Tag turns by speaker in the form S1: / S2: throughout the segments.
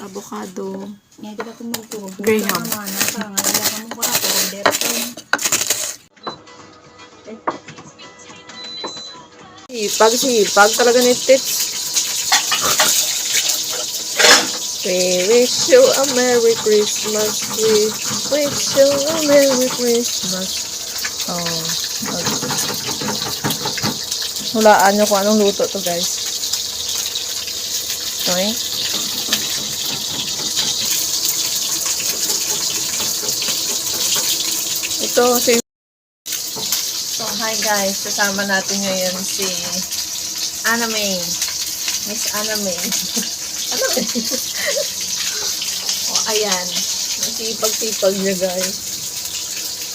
S1: Avocado.
S2: Graham.
S1: Graham. Sipag talaga ni Tits. We wish you a Merry Christmas. We wish you a Merry Christmas. Oh, okay. Hulaan nyo kung anong luto to, guys. Okay? Ito, So, hi guys. Kasama natin ngayon si Anna May. Miss Anna May. Ano ba? O, ayan. Masipag-sipag niya, guys.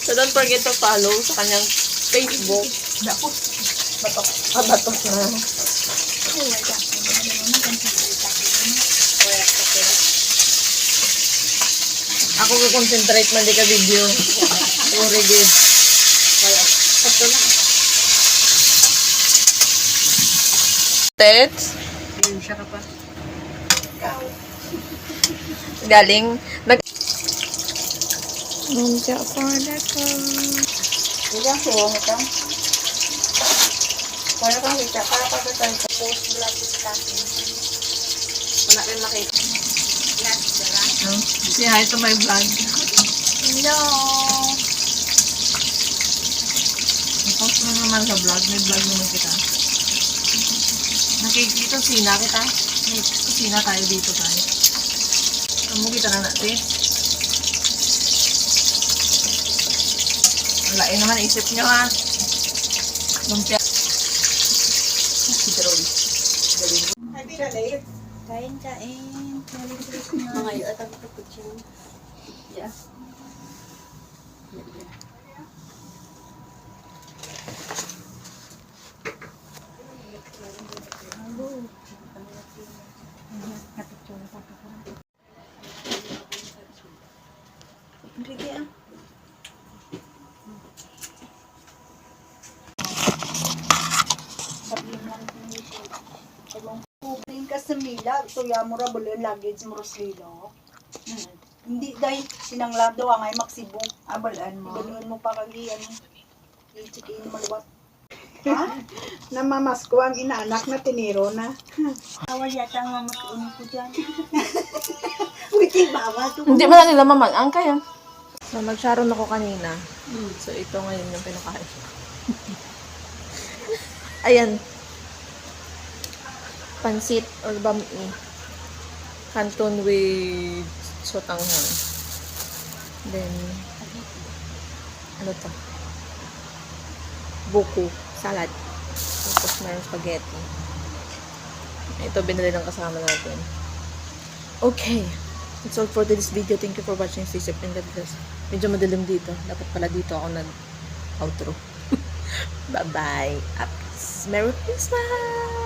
S1: So, don't forget to follow sa kanyang Facebook. Batok na. Ako concentrate man di ka video. Sorry, good. Ito lang. Tets?
S2: Siya ka pa.
S1: Galing. Lumpia for the car.
S2: Ilang suwang ito? Para kang kita. Para ka ba tayo sa post-vlog discussion?
S1: Wala rin makita. Say hi to my vlog.
S2: Hello!
S1: I-post mo naman sa vlog. May vlog naman kita. Nakikita sina kita. May kusina tayo dito tayo. Kamu kita na natin. Walain naman isip nyo ha. Lumpia. Si Droy.
S2: Kain. Mga iyo at ang kaputsin. Yeah. Sa mila, tuya mo ra bulan luggage mo roslilo. Hindi dahil sinanglado ang ay maksibong abalan mo. Baluan mo pa kagi ano. Chikin maluwat. Ha?
S3: Namamasko ang inaanak na tiniro na.
S2: Awal yata ang mamakaunin ko dyan. Wiki bawa to.
S1: Hindi ba nila mamang kaya? So, mag-sharon ako kanina. So, ito ngayon yung pinakain. Ayan. Pansit or bami. Canton with sotanghon. Then, ano to? Buko. Salad. Tapos mayroong spaghetti. Ito, binili ng kasama natin. Okay. That's all for this video. Thank you for watching. Stay safe and God bless. Medyo madilim dito. Dapat pala dito ako nag-outro. Bye-bye. Merry Christmas!